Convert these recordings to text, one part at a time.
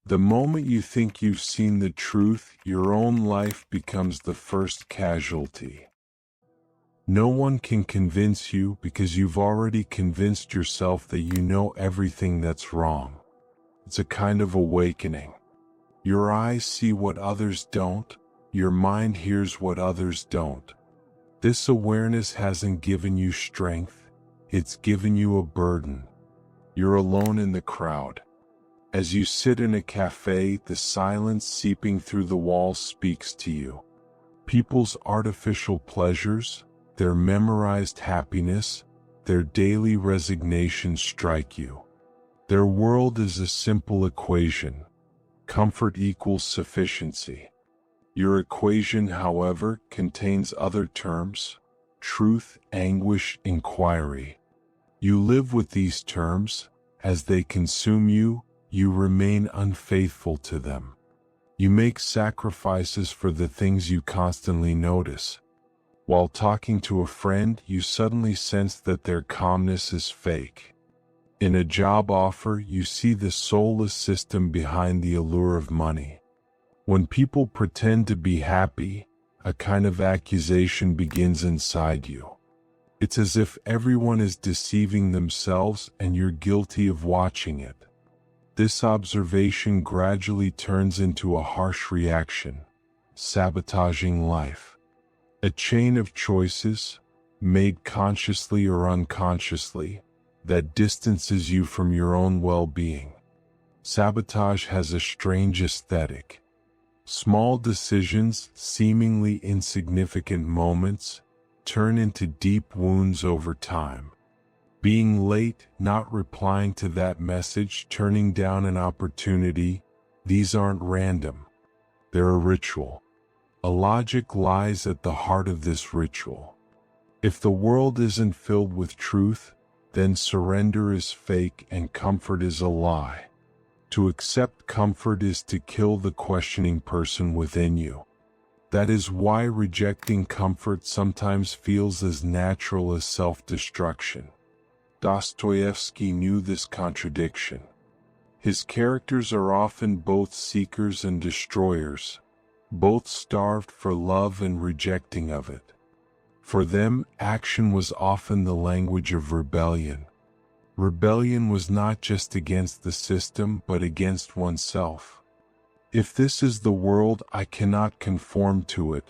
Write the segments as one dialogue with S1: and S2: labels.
S1: The moment you think you've seen the truth, your own life becomes the first casualty. No one can convince you because you've already convinced yourself that you know everything that's wrong. It's a kind of awakening. Your eyes see what others don't, your mind hears what others don't. This awareness hasn't given you strength, it's given you a burden. You're alone in the crowd. As you sit in a cafe, the silence seeping through the walls speaks to you. People's artificial pleasures, their memorized happiness, their daily resignation strike you. Their world is a simple equation. Comfort equals sufficiency. Your equation, however, contains other terms: truth, anguish, inquiry. You live with these terms. As they consume you, you remain unfaithful to them. You make sacrifices for the things you constantly notice. While talking to a friend, you suddenly sense that their calmness is fake. In a job offer, you see the soulless system behind the allure of money. When people pretend to be happy, a kind of accusation begins inside you. It's as if everyone is deceiving themselves and you're guilty of watching it. This observation gradually turns into a harsh reaction, sabotaging life. A chain of choices, made consciously or unconsciously, that distances you from your own well-being. Sabotage has a strange aesthetic. Small decisions, seemingly insignificant moments, turn into deep wounds over time. Being late, not replying to that message, turning down an opportunity, these aren't random. They're a ritual. A logic lies at the heart of this ritual. If the world isn't filled with truth, then surrender is fake and comfort is a lie. To accept comfort is to kill the questioning person within you. That is why rejecting comfort sometimes feels as natural as self-destruction. Dostoyevsky knew this contradiction. His characters are often both seekers and destroyers, both starved for love and rejecting of it. For them, action was often the language of rebellion. Rebellion was not just against the system but against oneself. If this is the world, I cannot conform to it,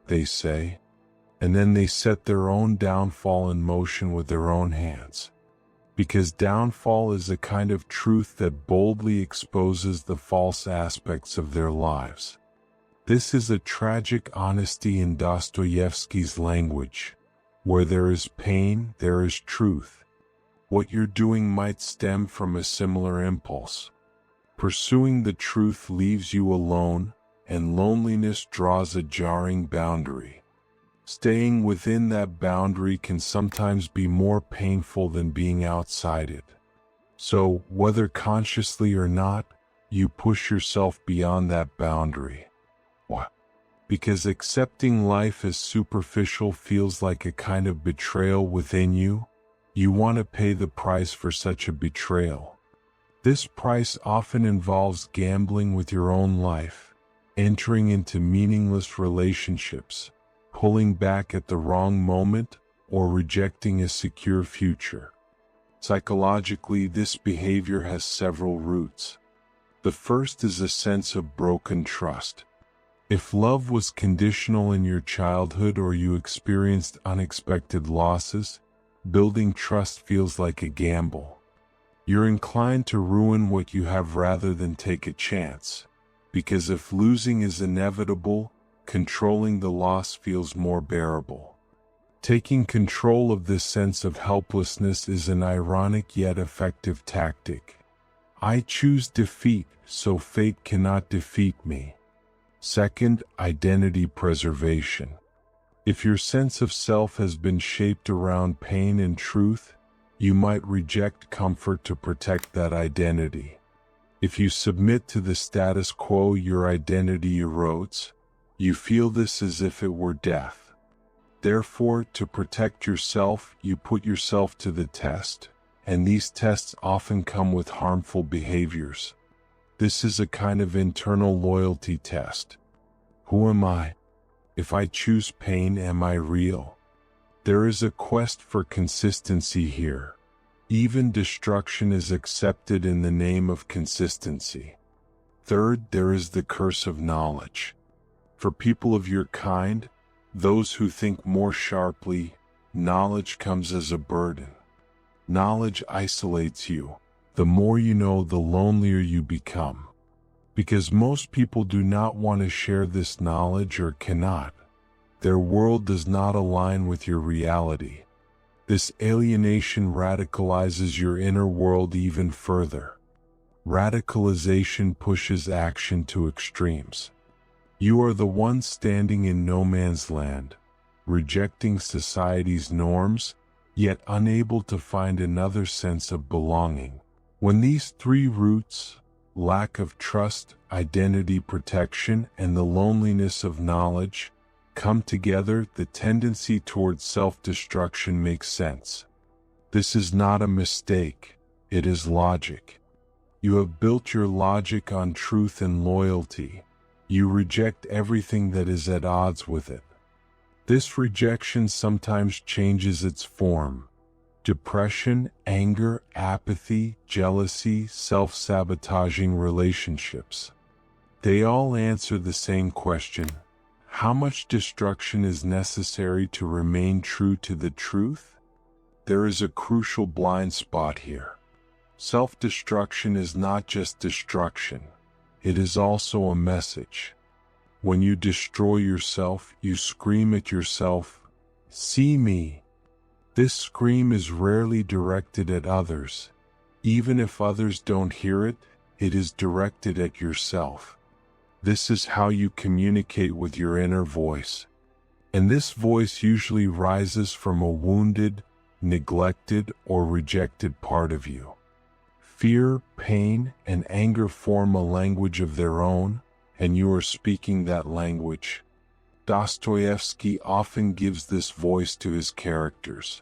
S1: they say, and then they set their own downfall in motion with their own hands. Because downfall is a kind of truth that boldly exposes the false aspects of their lives. This is a tragic honesty in Dostoyevsky's language. Where there is pain, there is truth. What you're doing might stem from a similar impulse. Pursuing the truth leaves you alone, and loneliness draws a jarring boundary. Staying within that boundary can sometimes be more painful than being outside it. So, whether consciously or not, you push yourself beyond that boundary. Why? Because accepting life as superficial feels like a kind of betrayal within you. You want to pay the price for such a betrayal. This price often involves gambling with your own life, entering into meaningless relationships, pulling back at the wrong moment, or rejecting a secure future. Psychologically, this behavior has several roots. The first is a sense of broken trust. If love was conditional in your childhood or you experienced unexpected losses, building trust feels like a gamble. You're inclined to ruin what you have rather than take a chance, because if losing is inevitable, controlling the loss feels more bearable. Taking control of this sense of helplessness is an ironic yet effective tactic. I choose defeat, so fate cannot defeat me. Second, identity preservation. If your sense of self has been shaped around pain and truth, you might reject comfort to protect that identity. If you submit to the status quo, your identity erodes. You feel this as if it were death. Therefore, to protect yourself, you put yourself to the test, and these tests often come with harmful behaviors. This is a kind of internal loyalty test. Who am I? If I choose pain, am I real? There is a quest for consistency here. Even destruction is accepted in the name of consistency. Third, there is the curse of knowledge. For people of your kind, those who think more sharply, knowledge comes as a burden. Knowledge isolates you. The more you know, the lonelier you become. Because most people do not want to share this knowledge or cannot. Their world does not align with your reality. This alienation radicalizes your inner world even further. Radicalization pushes action to extremes. You are the one standing in no man's land, rejecting society's norms, yet unable to find another sense of belonging. When these three roots, lack of trust, identity protection, and the loneliness of knowledge, come together, the tendency towards self-destruction makes sense. This is not a mistake, it is logic. You have built your logic on truth and loyalty. You reject everything that is at odds with it. This rejection sometimes changes its form. Depression, anger, apathy, jealousy, self-sabotaging relationships. They all answer the same question. How much destruction is necessary to remain true to the truth? There is a crucial blind spot here. Self-destruction is not just destruction. It is also a message. When you destroy yourself, you scream at yourself, "See me." This scream is rarely directed at others. Even if others don't hear it, it is directed at yourself. This is how you communicate with your inner voice. And this voice usually rises from a wounded, neglected, or rejected part of you. Fear, pain, and anger form a language of their own, and you are speaking that language. Dostoyevsky often gives this voice to his characters.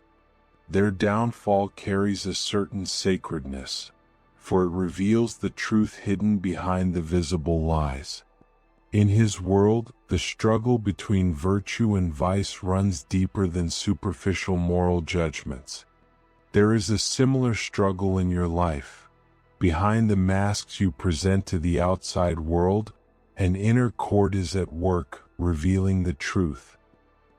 S1: Their downfall carries a certain sacredness, for it reveals the truth hidden behind the visible lies. In his world, the struggle between virtue and vice runs deeper than superficial moral judgments. There is a similar struggle in your life. Behind the masks you present to the outside world, an inner court is at work, revealing the truth.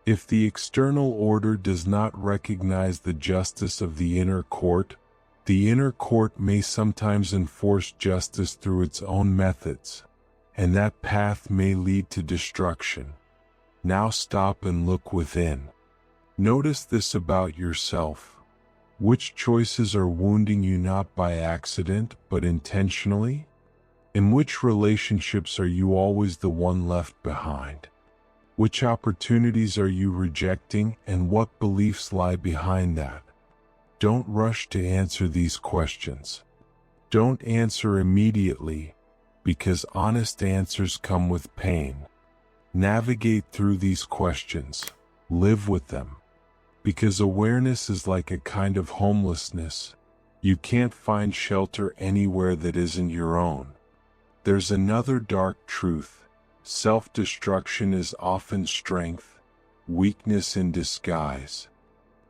S1: If the external order does not recognize the justice of the inner court may sometimes enforce justice through its own methods, and that path may lead to destruction. Now stop and look within. Notice this about yourself. Which choices are wounding you not by accident, but intentionally? In which relationships are you always the one left behind? Which opportunities are you rejecting, and what beliefs lie behind that? Don't rush to answer these questions. Don't answer immediately, because honest answers come with pain. Navigate through these questions. Live with them. Because awareness is like a kind of homelessness. You can't find shelter anywhere that isn't your own. There's another dark truth. Self-destruction is often strength, weakness in disguise.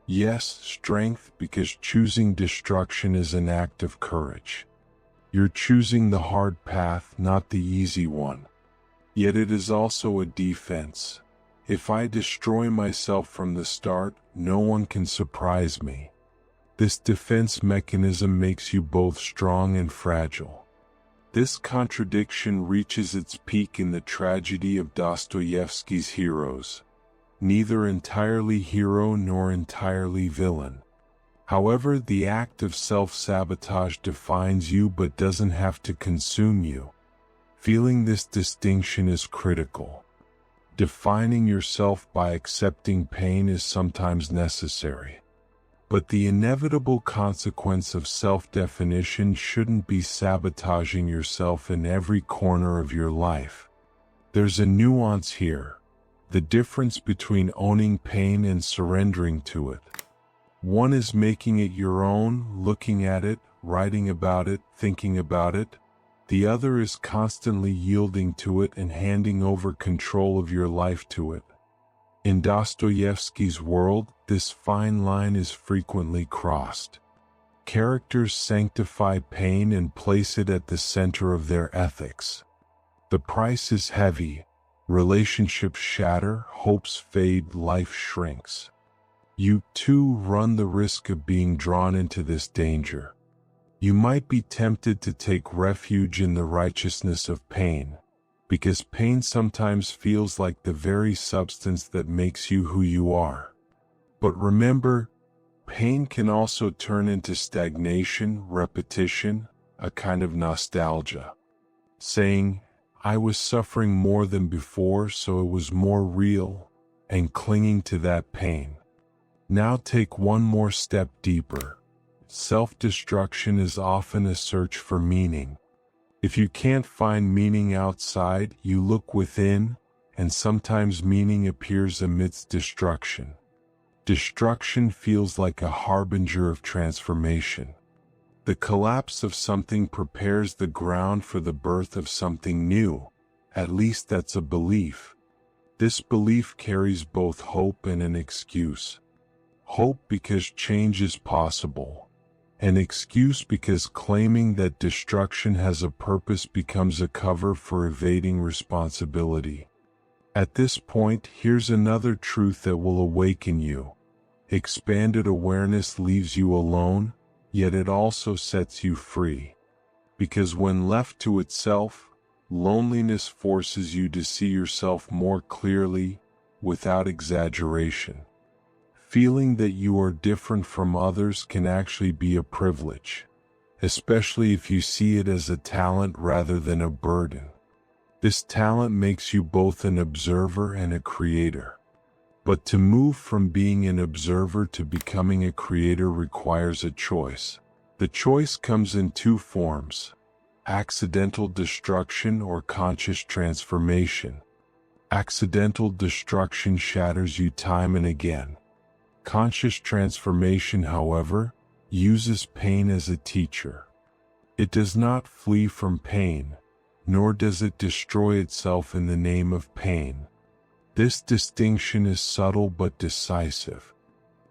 S1: Yes, strength, because choosing destruction is an act of courage. You're choosing the hard path, not the easy one. Yet it is also a defense. If I destroy myself from the start, no one can surprise me. This defense mechanism makes you both strong and fragile. This contradiction reaches its peak in the tragedy of Dostoyevsky's heroes. Neither entirely hero nor entirely villain. However, the act of self-sabotage defines you but doesn't have to consume you. Feeling this distinction is critical. Defining yourself by accepting pain is sometimes necessary. But the inevitable consequence of self-definition shouldn't be sabotaging yourself in every corner of your life. There's a nuance here. The difference between owning pain and surrendering to it. One is making it your own, looking at it, writing about it, thinking about it. The other is constantly yielding to it and handing over control of your life to it. In Dostoyevsky's world, this fine line is frequently crossed. Characters sanctify pain and place it at the center of their ethics. The price is heavy. Relationships shatter, hopes fade, life shrinks. You too run the risk of being drawn into this danger. You might be tempted to take refuge in the righteousness of pain, because pain sometimes feels like the very substance that makes you who you are. But remember, pain can also turn into stagnation, repetition, a kind of nostalgia. Saying, I was suffering more than before, so it was more real, and clinging to that pain. Now take one more step deeper. Self-destruction is often a search for meaning. If you can't find meaning outside, you look within, and sometimes meaning appears amidst destruction. Destruction feels like a harbinger of transformation. The collapse of something prepares the ground for the birth of something new. At least that's a belief. This belief carries both hope and an excuse. Hope because change is possible. An excuse because claiming that destruction has a purpose becomes a cover for evading responsibility. At this point, here's another truth that will awaken you. Expanded awareness leaves you alone, yet it also sets you free. Because when left to itself, loneliness forces you to see yourself more clearly, without exaggeration. Feeling that you are different from others can actually be a privilege, especially if you see it as a talent rather than a burden. This talent makes you both an observer and a creator. But to move from being an observer to becoming a creator requires a choice. The choice comes in two forms: accidental destruction or conscious transformation. Accidental destruction shatters you time and again. Conscious transformation, however, uses pain as a teacher. It does not flee from pain, nor does it destroy itself in the name of pain. This distinction is subtle but decisive.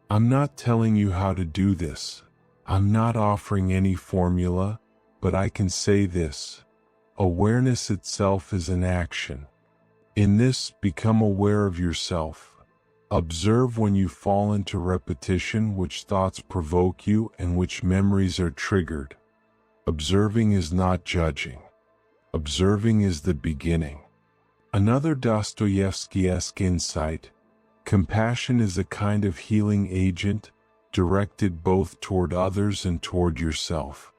S1: I'm not telling you how to do this. I'm not offering any formula, but I can say this: awareness itself is an action. In this, become aware of yourself. Observe when you fall into repetition, which thoughts provoke you, and which memories are triggered. Observing is not judging. Observing is the beginning. Another Dostoyevsky-esque insight: compassion is a kind of healing agent, directed both toward others and toward yourself.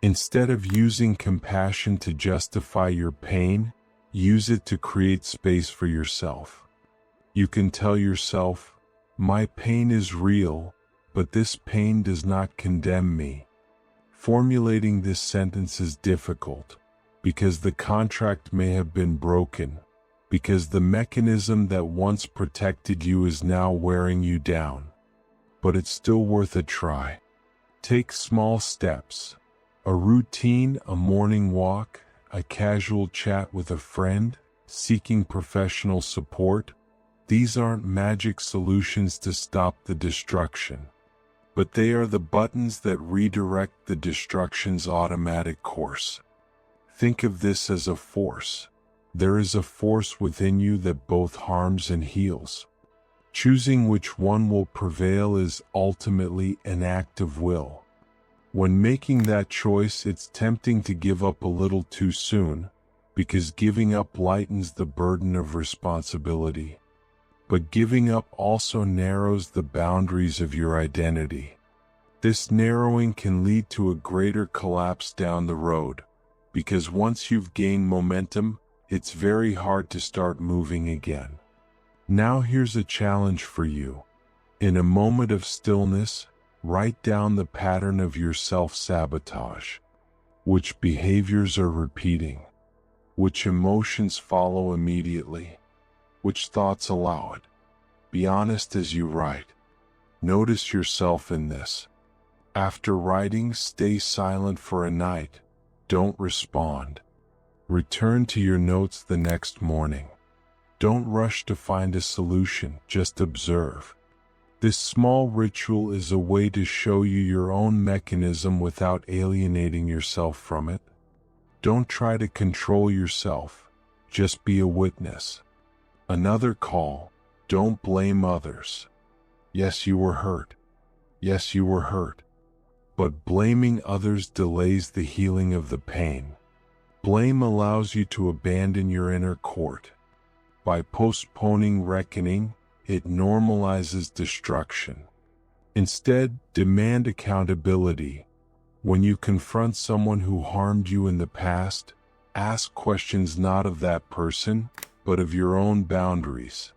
S1: Instead of using compassion to justify your pain, use it to create space for yourself. You can tell yourself, my pain is real, but this pain does not condemn me. Formulating this sentence is difficult, because the contract may have been broken, because the mechanism that once protected you is now wearing you down. But it's still worth a try. Take small steps. A routine, a morning walk, a casual chat with a friend, seeking professional support. These aren't magic solutions to stop the destruction, but they are the buttons that redirect the destruction's automatic course. Think of this as a force. There is a force within you that both harms and heals. Choosing which one will prevail is ultimately an act of will. When making that choice, it's tempting to give up a little too soon, because giving up lightens the burden of responsibility. But giving up also narrows the boundaries of your identity. This narrowing can lead to a greater collapse down the road, because once you've gained momentum, it's very hard to start moving again. Now here's a challenge for you. In a moment of stillness, write down the pattern of your self-sabotage. Which behaviors are repeating? Which emotions follow immediately? Which thoughts allow it? Be honest as you write. Notice yourself in this. After writing, stay silent for a night. Don't respond. Return to your notes the next morning. Don't rush to find a solution, just observe. This small ritual is a way to show you your own mechanism without alienating yourself from it. Don't try to control yourself, just be a witness. Another call: don't blame others. Yes, you were hurt. Yes, you were hurt. But blaming others delays the healing of the pain. Blame allows you to abandon your inner court. By postponing reckoning, it normalizes destruction. Instead, demand accountability. When you confront someone who harmed you in the past, ask questions not of that person, but of your own boundaries.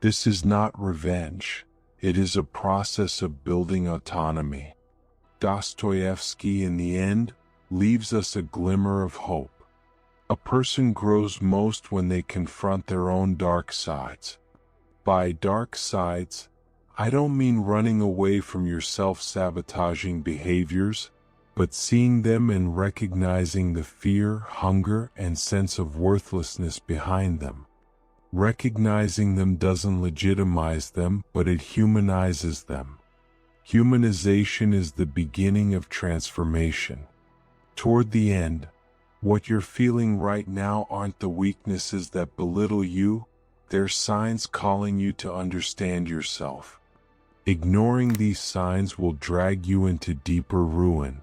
S1: This is not revenge. It is a process of building autonomy. Dostoyevsky, in the end, leaves us a glimmer of hope. A person grows most when they confront their own dark sides. By dark sides, I don't mean running away from your self-sabotaging behaviors, but seeing them and recognizing the fear, hunger, and sense of worthlessness behind them. Recognizing them doesn't legitimize them, but it humanizes them. Humanization is the beginning of transformation. Toward the end, what you're feeling right now aren't the weaknesses that belittle you, they're signs calling you to understand yourself. Ignoring these signs will drag you into deeper ruin.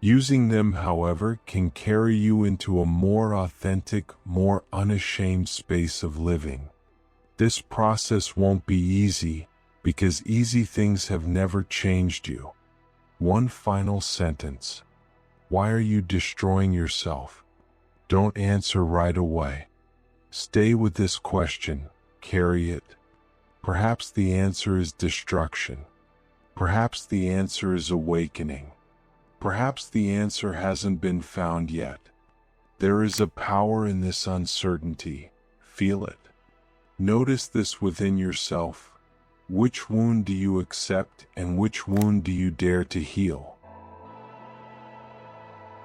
S1: Using them, however, can carry you into a more authentic, more unashamed space of living. This process won't be easy, because easy things have never changed you. One final sentence. Why are you destroying yourself? Don't answer right away. Stay with this question, carry it. Perhaps the answer is destruction. Perhaps the answer is awakening. Perhaps the answer hasn't been found yet. There is a power in this uncertainty. Feel it. Notice this within yourself. Which wound do you accept and which wound do you dare to heal?